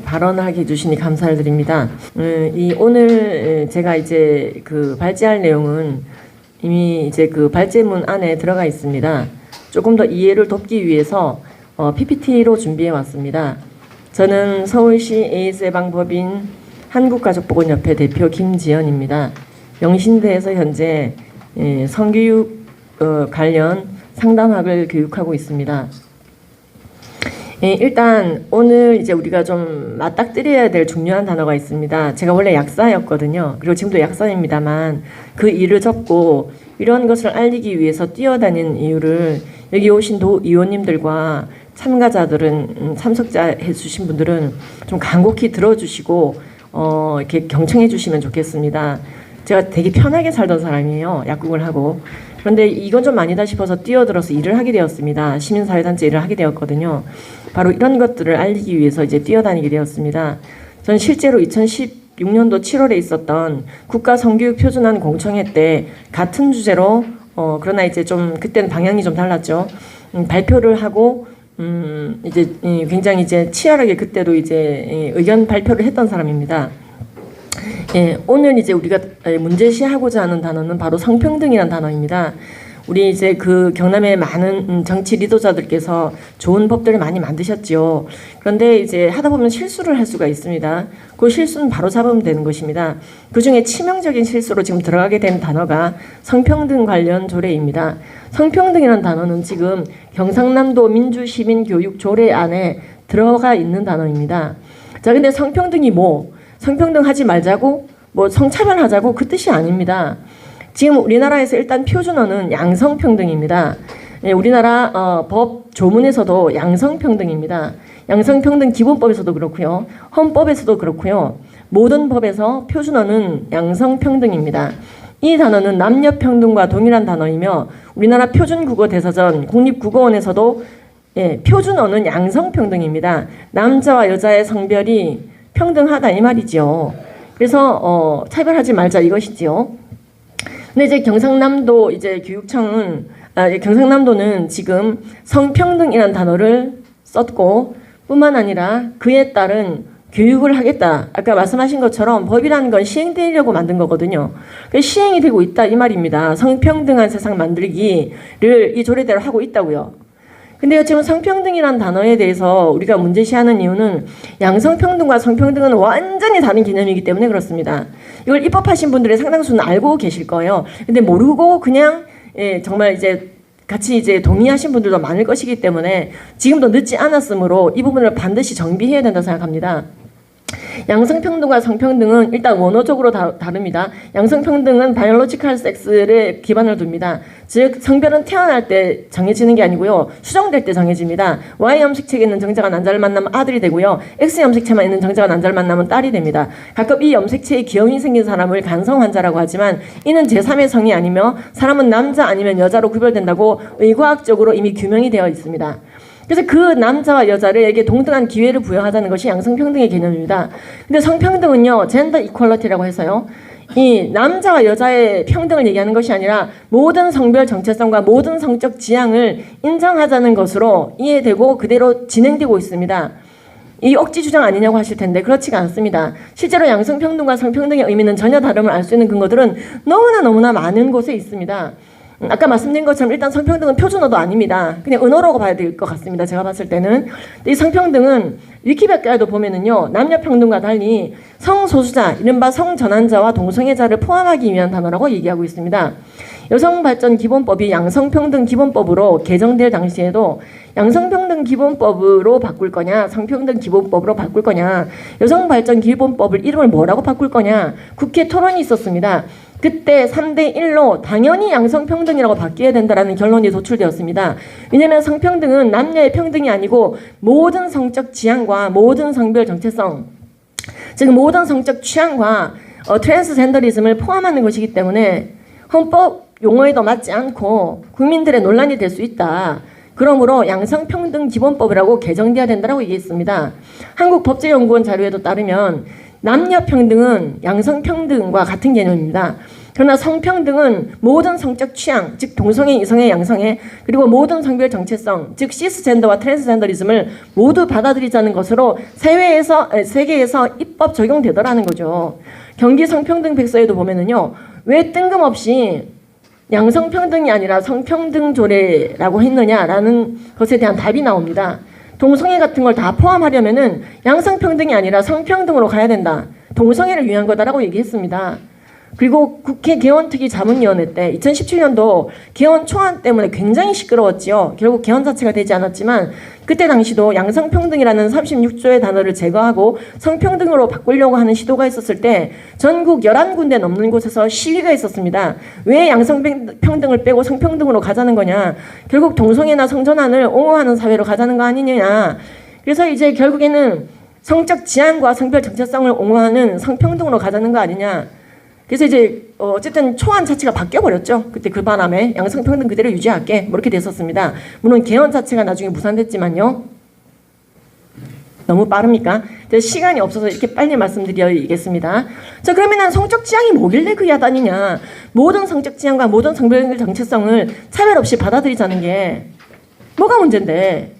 발언하게 해주시니 감사를 드립니다. 오늘 제가 이제 그 발제할 내용은 이미 이제 그 발제문 안에 들어가 있습니다. 조금 더 이해를 돕기 위해서 PPT로 준비해 왔습니다. 저는 서울시 에이즈 예방법인 한국가족보건협회 대표 김지연입니다. 영신대에서 현재 성교육 관련 상담학을 교육하고 있습니다. 일단 오늘 이제 우리가 좀 맞닥뜨려야 될 중요한 단어가 있습니다. 제가 원래 약사였거든요. 그리고 지금도 약사입니다만 그 일을 접고 이런 것을 알리기 위해서 뛰어다닌 이유를 여기 오신 도의원님들과 참가자들은 참석자 해주신 분들은 좀 간곡히 들어주시고 이렇게 경청해 주시면 좋겠습니다. 제가 되게 편하게 살던 사람이에요. 약국을 하고. 그런데 이건 좀 아니다 싶어서 뛰어들어서 일을 하게 되었습니다. 시민사회단체 일을 하게 되었거든요. 바로 이런 것들을 알리기 위해서 이제 뛰어다니게 되었습니다. 저는 실제로 2016년도 7월에 있었던 국가성교육표준안 공청회 때 같은 주제로 그러나 이제 좀 그때는 방향이 좀 달랐죠. 발표를 하고 이제 굉장히 이제 치열하게 그때도 이제 의견 발표를 했던 사람입니다. 오늘 이제 우리가 문제시하고자 하는 단어는 바로 성평등이라는 단어입니다. 우리 이제 그 경남의 많은 정치 리더자들께서 좋은 법들을 많이 만드셨죠. 그런데 이제 하다 보면 실수를 할 수가 있습니다. 그 실수는 바로 잡으면 되는 것입니다. 그 중에 치명적인 실수로 지금 들어가게 된 단어가 성평등 관련 조례입니다. 성평등이라는 단어는 지금 경상남도 민주시민교육조례 안에 들어가 있는 단어입니다. 자, 근데 성평등이 성평등 하지 말자고 성차별하자고 그 뜻이 아닙니다. 지금 우리나라에서 일단 표준어는 양성평등입니다. 우리나라 법 조문에서도 양성평등입니다. 양성평등 기본법에서도 그렇고요. 헌법에서도 그렇고요. 모든 법에서 표준어는 양성평등입니다. 이 단어는 남녀평등과 동일한 단어이며 우리나라 표준국어대사전 국립국어원에서도 표준어는 양성평등입니다. 남자와 여자의 성별이 평등하다 이 말이죠. 그래서 차별하지 말자 이것이지요. 근데 이제 경상남도 이제 교육청은 경상남도는 지금 성평등이라는 단어를 썼고 뿐만 아니라 그에 따른 교육을 하겠다. 아까 말씀하신 것처럼 법이라는 건 시행되려고 만든 거거든요. 시행이 되고 있다 이 말입니다. 성평등한 세상 만들기를 이 조례대로 하고 있다고요. 근데요, 지금 성평등이라는 단어에 대해서 우리가 문제시하는 이유는 양성평등과 성평등은 완전히 다른 개념이기 때문에 그렇습니다. 이걸 입법하신 분들의 상당수는 알고 계실 거예요. 근데 모르고 그냥 정말 이제 같이 이제 동의하신 분들도 많을 것이기 때문에 지금도 늦지 않았으므로 이 부분을 반드시 정비해야 된다고 생각합니다. 양성평등과 성평등은 일단 원어적으로 다릅니다. 양성평등은 바이올로지컬 섹스에 기반을 둡니다. 즉 성별은 태어날 때 정해지는 게 아니고요. 수정될 때 정해집니다. Y 염색체에 있는 정자가 난자를 만나면 아들이 되고요. X 염색체만 있는 정자가 난자를 만나면 딸이 됩니다. 가끔 이 염색체에 기형이 생긴 사람을 간성 환자라고 하지만 이는 제3의 성이 아니며 사람은 남자 아니면 여자로 구별된다고 의과학적으로 이미 규명이 되어 있습니다. 그래서 그 남자와 여자에게 동등한 기회를 부여하자는 것이 양성평등의 개념입니다. 근데 성평등은요, 젠더 이퀄러티라고 해서요, 이 남자와 여자의 평등을 얘기하는 것이 아니라 모든 성별 정체성과 모든 성적 지향을 인정하자는 것으로 이해되고 그대로 진행되고 있습니다. 이 억지 주장 아니냐고 하실 텐데 그렇지가 않습니다. 실제로 양성평등과 성평등의 의미는 전혀 다름을 알 수 있는 근거들은 너무나 많은 곳에 있습니다. 아까 말씀드린 것처럼 일단 성평등은 표준어도 아닙니다. 그냥 은어라고 봐야 될 것 같습니다. 제가 봤을 때는. 이 성평등은 위키백과에도 보면은요, 남녀평등과 달리 성소수자, 이른바 성전환자와 동성애자를 포함하기 위한 단어라고 얘기하고 있습니다. 여성발전기본법이 양성평등기본법으로 개정될 당시에도 양성평등기본법으로 바꿀 거냐, 성평등기본법으로 바꿀 거냐, 여성발전기본법을 이름을 뭐라고 바꿀 거냐, 국회 토론이 있었습니다. 그때 3대1로 당연히 양성평등이라고 바뀌어야 된다라는 결론이 도출되었습니다. 왜냐하면 성평등은 남녀의 평등이 아니고 모든 성적 지향과 모든 성별 정체성, 즉 모든 성적 취향과 트랜스젠더리즘을 포함하는 것이기 때문에 헌법 용어에도 맞지 않고 국민들의 논란이 될 수 있다. 그러므로 양성평등기본법이라고 개정돼야 된다고 얘기했습니다. 한국법제연구원 자료에도 따르면 남녀평등은 양성평등과 같은 개념입니다. 그러나 성평등은 모든 성적 취향, 즉 동성애, 이성애, 양성애, 그리고 모든 성별 정체성, 즉 시스젠더와 트랜스젠더리즘을 모두 받아들이자는 것으로 세계에서 입법 적용되더라는 거죠. 경기 성평등 백서에도 보면은요, 왜 뜬금없이 양성평등이 아니라 성평등 조례라고 했느냐라는 것에 대한 답이 나옵니다. 동성애 같은 걸 다 포함하려면은 양성평등이 아니라 성평등으로 가야 된다. 동성애를 위한 거다라고 얘기했습니다. 그리고 국회 개헌특위 자문위원회 때 2017년도 개헌 초안 때문에 굉장히 시끄러웠지요. 결국 개헌 자체가 되지 않았지만 그때 당시도 양성평등이라는 36조의 단어를 제거하고 성평등으로 바꾸려고 하는 시도가 있었을 때 전국 11군데 넘는 곳에서 시위가 있었습니다. 왜 양성평등을 빼고 성평등으로 가자는 거냐. 결국 동성애나 성전환을 옹호하는 사회로 가자는 거 아니냐. 그래서 이제 결국에는 성적 지향과 성별 정체성을 옹호하는 성평등으로 가자는 거 아니냐. 그래서 이제 어쨌든 초안 자체가 바뀌어버렸죠. 그때 그 바람에 양성평등 그대로 유지할게 뭐 이렇게 됐었습니다. 물론 개헌 자체가 나중에 무산됐지만요. 너무 빠릅니까? 시간이 없어서 이렇게 빨리 말씀드리겠습니다. 자, 그러면은 성적 지향이 뭐길래 그 야단이냐. 모든 성적 지향과 모든 성별 정체성을 차별 없이 받아들이자는 게 뭐가 문제인데,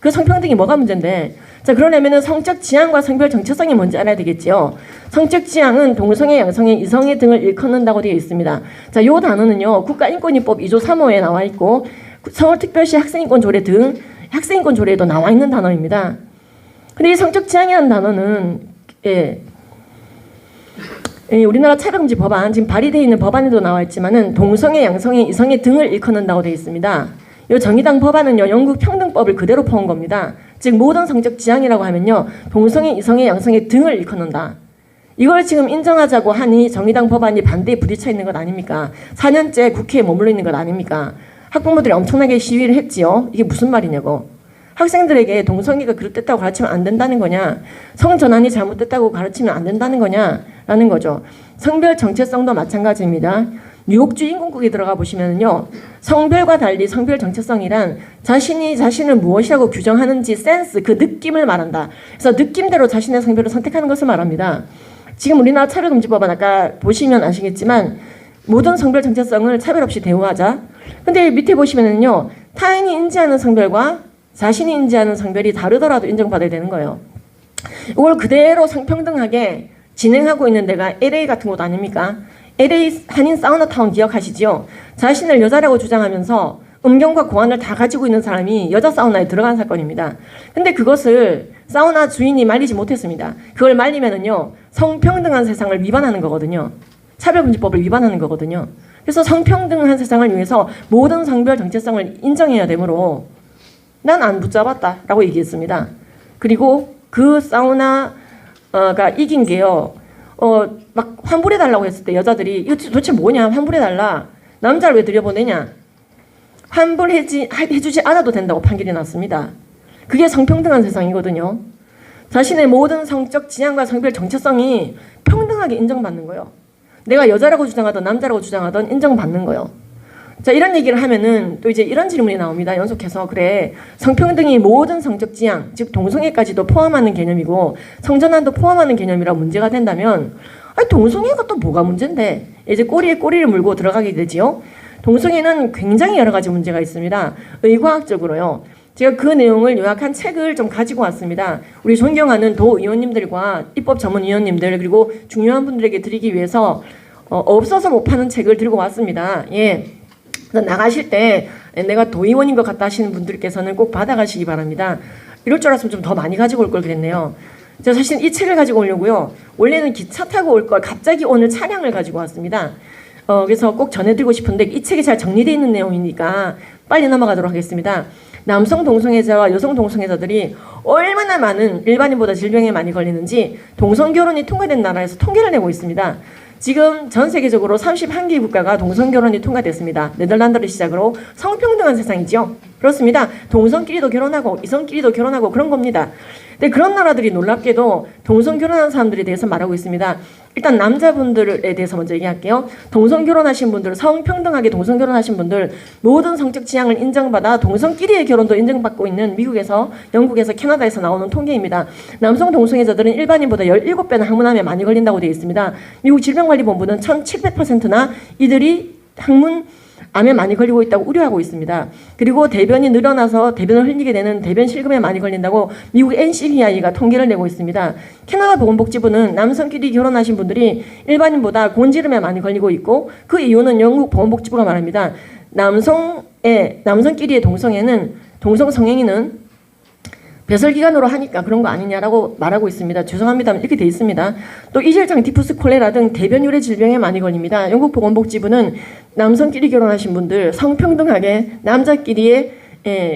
그 성평등이 뭐가 문제인데. 자, 그러려면은 성적 지향과 성별 정체성이 뭔지 알아야 되겠지요. 성적 지향은 동성애, 양성애, 이성애 등을 일컫는다고 되어 있습니다. 자, 요 단어는요, 국가인권위법 2조 3호에 나와 있고 서울특별시 학생인권 조례 등 학생인권 조례에도 나와 있는 단어입니다. 근데 이 성적 지향이라는 단어는 우리나라 차별금지 법안, 지금 발의되어 있는 법안에도 나와 있지만은 동성애, 양성애, 이성애 등을 일컫는다고 되어 있습니다. 이 정의당 법안은요, 영국 평등법을 그대로 퍼온 겁니다. 즉 모든 성적 지향이라고 하면요, 동성애, 이성애, 양성애 등을 일컫는다. 이걸 지금 인정하자고 하니 정의당 법안이 반대에 부딪혀 있는 것 아닙니까? 4년째 국회에 머물러 있는 것 아닙니까? 학부모들이 엄청나게 시위를 했지요. 이게 무슨 말이냐고. 학생들에게 동성애가 그릇됐다고 가르치면 안 된다는 거냐, 성전환이 잘못됐다고 가르치면 안 된다는 거냐라는 거죠. 성별 정체성도 마찬가지입니다. 뉴욕주 인공국에 들어가 보시면요, 성별과 달리 성별 정체성이란 자신이 자신을 무엇이라고 규정하는지 센스, 그 느낌을 말한다. 그래서 느낌대로 자신의 성별을 선택하는 것을 말합니다. 지금 우리나라 차별금지법은 아까 보시면 아시겠지만 모든 성별 정체성을 차별 없이 대우하자. 근데 밑에 보시면은요, 타인이 인지하는 성별과 자신이 인지하는 성별이 다르더라도 인정받아야 되는 거예요. 이걸 그대로 성평등하게 진행하고 있는 데가 LA 같은 곳 아닙니까? LA 한인 사우나타운 기억하시지요? 자신을 여자라고 주장하면서 음경과 고환을 다 가지고 있는 사람이 여자 사우나에 들어간 사건입니다. 근데 그것을 사우나 주인이 말리지 못했습니다. 그걸 말리면은요, 성평등한 세상을 위반하는 거거든요. 차별금지법을 위반하는 거거든요. 그래서 성평등한 세상을 위해서 모든 성별 정체성을 인정해야 되므로 난 안 붙잡았다라고 얘기했습니다. 그리고 그 사우나가 이긴 게요, 막 환불해달라고 했을 때 여자들이 이거 도대체 뭐냐, 환불해달라, 남자를 왜 들여보내냐, 환불해주지 않아도 된다고 판결이 났습니다. 그게 성평등한 세상이거든요. 자신의 모든 성적 지향과 성별 정체성이 평등하게 인정받는 거예요. 내가 여자라고 주장하든 남자라고 주장하든 인정받는 거예요. 자, 이런 얘기를 하면은 또 이제 이런 질문이 나옵니다. 연속해서. 그래, 성평등이 모든 성적 지향, 즉 동성애까지도 포함하는 개념이고 성전환도 포함하는 개념이라 문제가 된다면, 아니 동성애가 또 뭐가 문제인데? 이제 꼬리에 꼬리를 물고 들어가게 되지요. 동성애는 굉장히 여러 가지 문제가 있습니다. 의과학적으로요. 제가 그 내용을 요약한 책을 좀 가지고 왔습니다. 우리 존경하는 도 의원님들과 입법 전문위원님들 그리고 중요한 분들에게 드리기 위해서 없어서 못 파는 책을 들고 왔습니다. 예. 그래서 나가실 때 내가 도의원인 것 같다 하시는 분들께서는 꼭 받아가시기 바랍니다. 이럴 줄 알았으면 좀 더 많이 가지고 올 걸 그랬네요. 제가 사실 이 책을 가지고 오려고요, 원래는 기차 타고 올 걸 갑자기 오늘 차량을 가지고 왔습니다. 그래서 꼭 전해드리고 싶은데 이 책이 잘 정리되어 있는 내용이니까 빨리 넘어가도록 하겠습니다. 남성 동성애자와 여성 동성애자들이 얼마나 많은, 일반인보다 질병에 많이 걸리는지 동성결혼이 통과된 나라에서 통계를 내고 있습니다. 지금 전 세계적으로 31개 국가가 동성결혼이 통과됐습니다. 네덜란드를 시작으로 성평등한 세상이죠. 그렇습니다. 동성끼리도 결혼하고 이성끼리도 결혼하고 그런 겁니다. 근데 그런 나라들이 놀랍게도 동성 결혼한 사람들에 대해서 말하고 있습니다. 일단 남자분들에 대해서 먼저 얘기할게요. 동성 결혼하신 분들, 성평등하게 동성 결혼하신 분들, 모든 성적 지향을 인정받아 동성끼리의 결혼도 인정받고 있는 미국에서, 영국에서, 캐나다에서 나오는 통계입니다. 남성 동성애자들은 일반인보다 17배나 항문암에 많이 걸린다고 되어 있습니다. 미국 질병관리본부는 1700%나 이들이 항문암에 많이 걸리고 있다고 우려하고 있습니다. 그리고 대변이 늘어나서 대변을 흘리게 되는 대변 실금에 많이 걸린다고 미국 NCBI가 통계를 내고 있습니다. 캐나다 보건복지부는 남성끼리 결혼하신 분들이 일반인보다 곤지름에 많이 걸리고 있고, 그 이유는 영국 보건복지부가 말합니다. 남성끼리의 동성 성행위는 배설기관으로 하니까 그런 거 아니냐라고 말하고 있습니다. 죄송합니다만 이렇게 돼 있습니다. 또 이질장, 디푸스, 콜레라 등 대변 유래 질병에 많이 걸립니다. 영국 보건복지부는 남성끼리 결혼하신 분들, 성평등하게 남자끼리의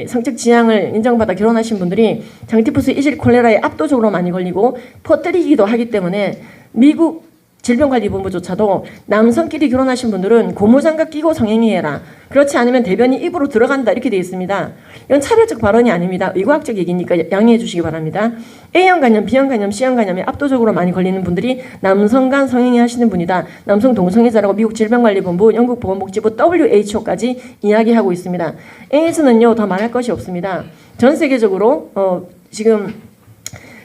성적 지향을 인정받아 결혼하신 분들이 장티푸스, 이질, 콜레라에 압도적으로 많이 걸리고 퍼뜨리기도 하기 때문에 미국 질병관리본부조차도 남성끼리 결혼하신 분들은 고무장갑 끼고 성행위해라. 그렇지 않으면 대변이 입으로 들어간다. 이렇게 되어 있습니다. 이건 차별적 발언이 아닙니다. 의과학적 얘기니까 양해해 주시기 바랍니다. A형 간염, B형 간염, C형 간염에 압도적으로 많이 걸리는 분들이 남성 간 성행위 하시는 분이다. 남성 동성애자라고 미국 질병관리본부, 영국 보건복지부, WHO까지 이야기하고 있습니다. 에이즈는요, 더 말할 것이 없습니다. 전 세계적으로 지금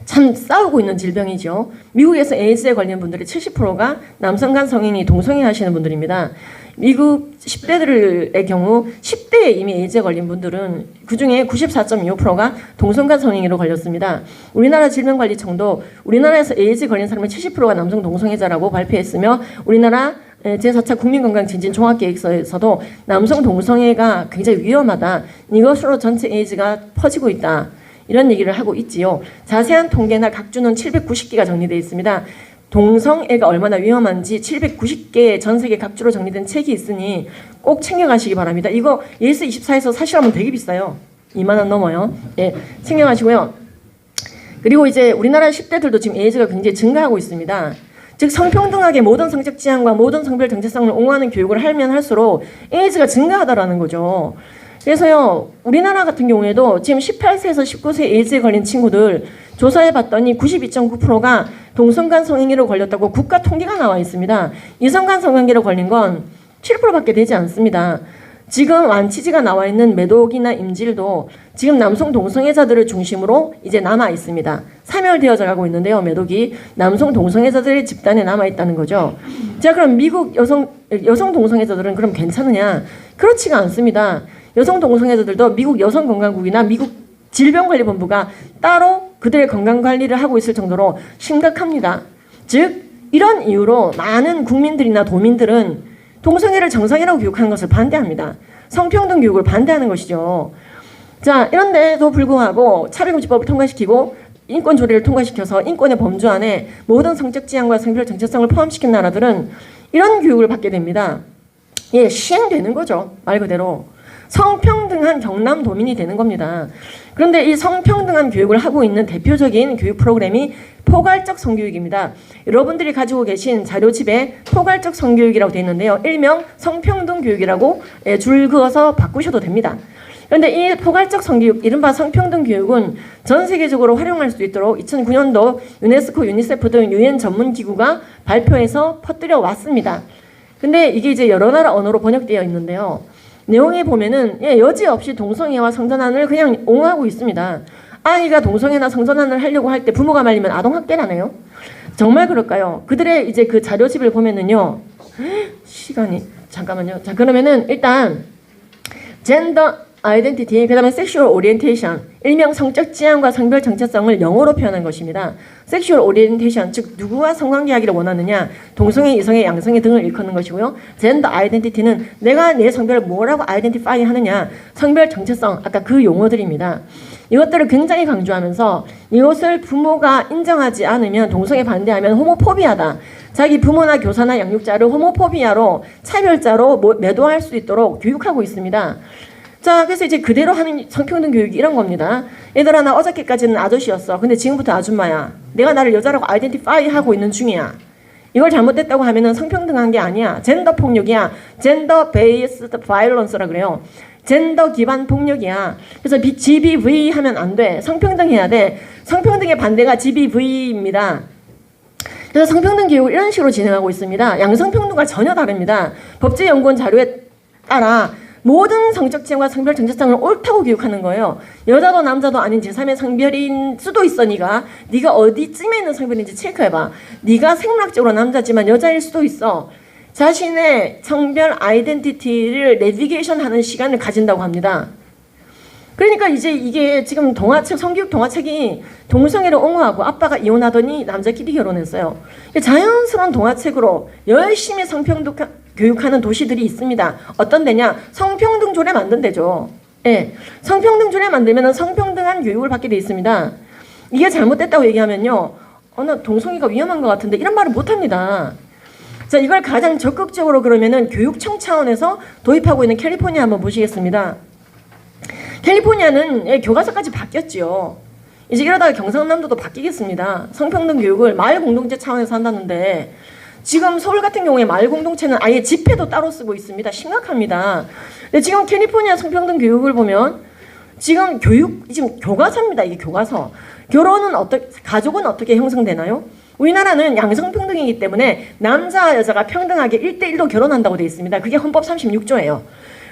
참 싸우고 있는 질병이죠. 미국에서 에이즈에 걸린 분들의 70%가 남성 간 성행위, 동성애 하시는 분들입니다. 미국 10대들의 경우 10대에 이미 에이즈에 걸린 분들은 그중에 94.25%가 동성 간 성행위로 걸렸습니다. 우리나라 질병관리청도 우리나라에서 에이즈에 걸린 사람의 70%가 남성 동성애자라고 발표했으며, 우리나라 제4차 국민건강진진 종합계획서에서도 남성 동성애가 굉장히 위험하다. 이것으로 전체 에이즈가 퍼지고 있다. 이런 얘기를 하고 있지요. 자세한 통계나 각주는 790개가 정리되어 있습니다. 동성애가 얼마나 위험한지 790개의 전 세계 각주로 정리된 책이 있으니 꼭 챙겨가시기 바랍니다. 이거 예스24에서 사시라면 되게 비싸요. 2만 원 넘어요. 예, 챙겨가시고요. 그리고 이제 우리나라 10대들도 지금 에이즈가 굉장히 증가하고 있습니다. 즉 성평등하게 모든 성적 지향과 모든 성별 정체성을 옹호하는 교육을 하면 할수록 에이즈가 증가하다라는 거죠. 그래서요, 우리나라 같은 경우에도 지금 18세에서 19세 에이즈에 걸린 친구들 조사해 봤더니 92.9%가 동성간 성행위로 걸렸다고 국가 통계가 나와 있습니다. 이성간 성관계로 걸린 건 7%밖에 되지 않습니다. 지금 완치지가 나와 있는 매독이나 임질도 지금 남성 동성애자들을 중심으로 이제 남아 있습니다. 사멸되어져 가고 있는데요. 매독이 남성 동성애자들의 집단에 남아 있다는 거죠. 자, 그럼 미국 여성 동성애자들은 그럼 괜찮으냐? 그렇지가 않습니다. 여성 동성애자들도 미국 여성건강국이나 미국 질병관리본부가 따로 그들의 건강관리를 하고 있을 정도로 심각합니다. 즉 이런 이유로 많은 국민들이나 도민들은 동성애를 정상이라고 교육하는 것을 반대합니다. 성평등 교육을 반대하는 것이죠. 자, 이런데도 불구하고 차별금지법을 통과시키고 인권조례를 통과시켜서 인권의 범주 안에 모든 성적 지향과 성별 정체성을 포함시킨 나라들은 이런 교육을 받게 됩니다. 예, 시행되는 거죠. 말 그대로. 성평등한 경남도민이 되는 겁니다. 그런데 이 성평등한 교육을 하고 있는 대표적인 교육 프로그램이 포괄적 성교육입니다. 여러분들이 가지고 계신 자료집에 포괄적 성교육이라고 되어 있는데요. 일명 성평등 교육이라고 줄 그어서 바꾸셔도 됩니다. 그런데 이 포괄적 성교육, 이른바 성평등 교육은 전 세계적으로 활용할 수 있도록 2009년도 유네스코, 유니세프 등 유엔 전문기구가 발표해서 퍼뜨려 왔습니다. 근데 이게 이제 여러 나라 언어로 번역되어 있는데요. 내용에 보면은 여지없이 동성애와 성전환을 그냥 옹호하고 있습니다. 아이가 동성애나 성전환을 하려고 할 때 부모가 말리면 아동학대라네요. 정말 그럴까요? 그들의 이제 그 자료집을 보면은요. 시간이 잠깐만요. 자, 그러면은 일단 젠더 아이덴티티, 그다음에 섹슈얼 오리엔테이션, 일명 성적 지향과 성별 정체성을 영어로 표현한 것입니다. 섹슈얼 오리엔테이션, 즉 누구와 성관계하기를 원하느냐, 동성애, 이성애, 양성애 등을 일컫는 것이고요. 젠더 아이덴티티는 내가 내 성별을 뭐라고 아이덴티파이 하느냐, 성별 정체성, 아까 그 용어들입니다. 이것들을 굉장히 강조하면서 이것을 부모가 인정하지 않으면, 동성애 반대하면 호모포비아다. 자기 부모나 교사나 양육자를 호모포비아로, 차별자로 매도할 수 있도록 교육하고 있습니다. 자, 그래서 이제 그대로 하는 성평등 교육이 이런 겁니다. 얘들아, 나 어저께까지는 아저씨였어. 근데 지금부터 아줌마야. 내가 나를 여자라고 아이덴티파이 하고 있는 중이야. 이걸 잘못됐다고 하면은 성평등한 게 아니야. 젠더 폭력이야. 젠더 베이스드 바이올런스라 그래요. 젠더 기반 폭력이야. 그래서 GBV 하면 안 돼. 성평등 해야 돼. 성평등의 반대가 GBV입니다. 그래서 성평등 교육을 이런 식으로 진행하고 있습니다. 양성평등과 전혀 다릅니다. 법제연구원 자료에 따라 모든 성적 지향과 성별 정체성을 옳다고 교육하는 거예요. 여자도 남자도 아닌 제3의 성별인 수도 있어. 네가 어디쯤에 있는 성별인지 체크해봐. 네가 생물학적으로 남자지만 여자일 수도 있어. 자신의 성별 아이덴티티를 내비게이션하는 시간을 가진다고 합니다. 그러니까 이제 이게 지금 동화책, 성교육 동화책이 동성애를 옹호하고 아빠가 이혼하더니 남자끼리 결혼했어요. 자연스러운 동화책으로 열심히 성평등 교육하는 도시들이 있습니다. 어떤 데냐? 성평등 조례 만든 데죠. 예, 성평등 조례 만들면 성평등한 교육을 받게 돼 있습니다. 이게 잘못됐다고 얘기하면요, 나 동성애가 위험한 것 같은데 이런 말을 못합니다. 자, 이걸 가장 적극적으로 그러면은 교육청 차원에서 도입하고 있는 캘리포니아 한번 보시겠습니다. 캘리포니아는 교과서까지 바뀌었지요. 이제 이러다가 경상남도도 바뀌겠습니다. 성평등 교육을 마을 공동체 차원에서 한다는데 지금 서울 같은 경우에 마을 공동체는 아예 집회도 따로 쓰고 있습니다. 심각합니다. 근데 지금 캘리포니아 성평등 교육을 보면 지금 교과서입니다. 이게 교과서. 가족은 어떻게 형성되나요? 우리나라는 양성평등이기 때문에 남자 여자가 평등하게 1대1로 결혼한다고 되어 있습니다. 그게 헌법 36조예요.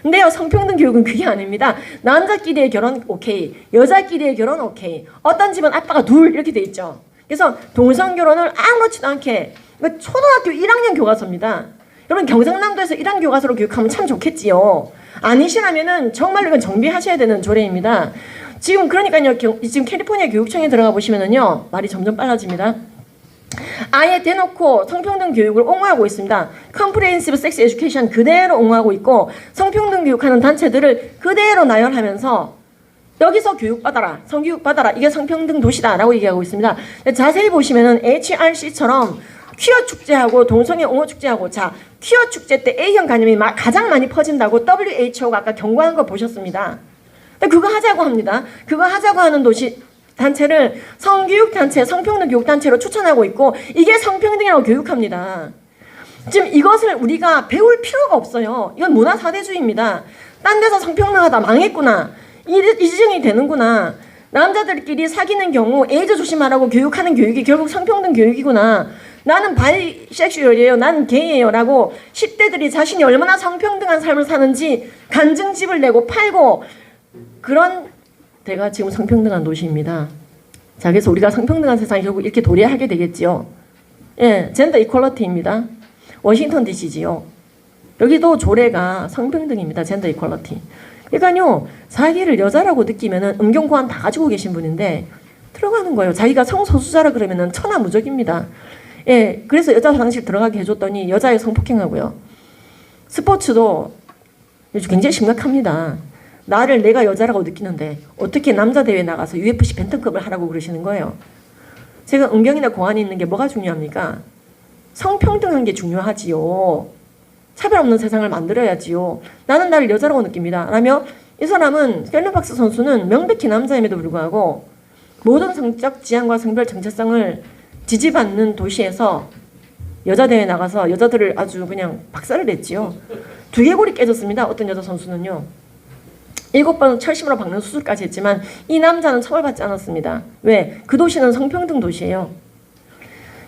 근데요, 성평등 교육은 그게 아닙니다. 남자끼리의 결혼 오케이, 여자끼리의 결혼 오케이, 어떤 집은 아빠가 둘 이렇게 돼 있죠. 그래서 동성결혼을 아무렇지도 않게, 초등학교 1학년 교과서입니다. 여러분 경상남도에서 이런 교과서로 교육하면 참 좋겠지요. 아니시라면은 정말로 이건 정비하셔야 되는 조례입니다. 지금 그러니까요, 지금 캘리포니아 교육청에 들어가 보시면은요, 말이 점점 빨라집니다. 아예 대놓고 성평등 교육을 옹호하고 있습니다. 컴프레hen시브 섹스 에듀케이션 그대로 옹호하고 있고 성평등 교육하는 단체들을 그대로 나열하면서 여기서 교육받아라, 성교육받아라, 이게 성평등 도시다라고 얘기하고 있습니다. 자세히 보시면은 HRC처럼 퀴어 축제하고 동성애 옹호 축제하고, 자, 퀴어 축제 때 A형 간염이 가장 많이 퍼진다고 WHO가 아까 경고한 거 보셨습니다. 그거 하자고 합니다. 그거 하자고 하는 도시 단체를 성교육단체, 성평등 교육단체로 추천하고 있고 이게 성평등이라고 교육합니다. 지금 이것을 우리가 배울 필요가 없어요. 이건 문화사대주의입니다. 딴 데서 성평등하다 망했구나, 이 지정이 되는구나, 남자들끼리 사귀는 경우 에이즈 조심하라고 교육하는 교육이 결국 성평등 교육이구나, 나는 바이섹슈얼이에요, 나는 게이예요 라고 10대들이 자신이 얼마나 성평등한 삶을 사는지 간증집을 내고 팔고, 그런 데가 지금 성평등한 도시입니다. 자, 그래서 우리가 성평등한 세상이 결국 이렇게 도래하게 되겠지요. 예, 젠더 이퀄러티입니다. 워싱턴 DC지요. 여기도 조례가 성평등입니다. 젠더 이퀄러티. 그러니까요, 자기를 여자라고 느끼면은 음경고안 다 가지고 계신 분인데 들어가는 거예요. 자기가 성소수자라 그러면은 천하무적입니다. 예, 그래서 여자 화장실 들어가게 해줬더니 여자의 성폭행하고요. 스포츠도 굉장히 심각합니다. 나를 내가 여자라고 느끼는데 어떻게 남자 대회 나가서 UFC 벤턴급을 하라고 그러시는 거예요. 제가 음경이나 고안이 있는 게 뭐가 중요합니까? 성평등한 게 중요하지요. 차별 없는 세상을 만들어야지요. 나는 나를 여자라고 느낍니다. 라며 이 사람은 펠런박스 선수는 명백히 남자임에도 불구하고 모든 성적 지향과 성별 정체성을 지지받는 도시에서 여자 대회 나가서 여자들을 아주 그냥 박살을 냈지요. 두개골이 깨졌습니다. 어떤 여자 선수는요. 7번 철심으로 박는 수술까지 했지만 이 남자는 처벌받지 않았습니다. 왜? 그 도시는 성평등 도시예요.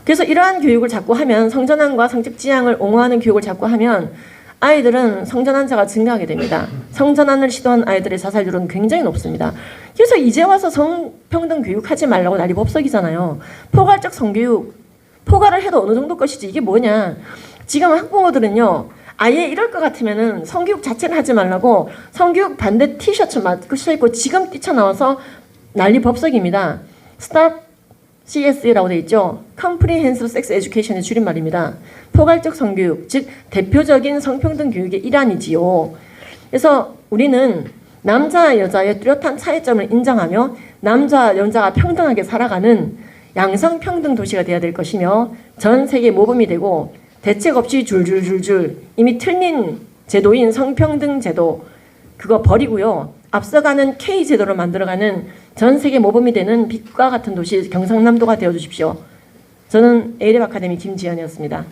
그래서 이러한 교육을 자꾸 하면, 성전환과 성적 지향을 옹호하는 교육을 자꾸 하면 아이들은 성전환자가 증가하게 됩니다. 성전환을 시도한 아이들의 자살률은 굉장히 높습니다. 그래서 이제 와서 성평등 교육하지 말라고 난리 법석이잖아요. 포괄적 성교육, 포괄을 해도 어느 정도 것이지 이게 뭐냐. 지금 학부모들은요, 아예 이럴 것 같으면은 성교육 자체를 하지 말라고 성교육 반대 티셔츠 마스크 입고 지금 뛰쳐나와서 난리 법석입니다. STOP CSE라고 되어 있죠. Comprehensive Sex Education의 줄임말입니다. 포괄적 성교육, 즉 대표적인 성평등 교육의 일환이지요. 그래서 우리는 남자 여자의 뚜렷한 차이점을 인정하며 남자 여자가 평등하게 살아가는 양성평등 도시가 되어야 될 것이며, 전 세계 모범이 되고 대책 없이 줄줄줄줄 이미 틀린 제도인 성평등 제도 그거 버리고요, 앞서가는 K 제도를 만들어가는 전 세계 모범이 되는 빛과 같은 도시 경상남도가 되어 주십시오. 저는 에이랩 아카데미 김지연이었습니다.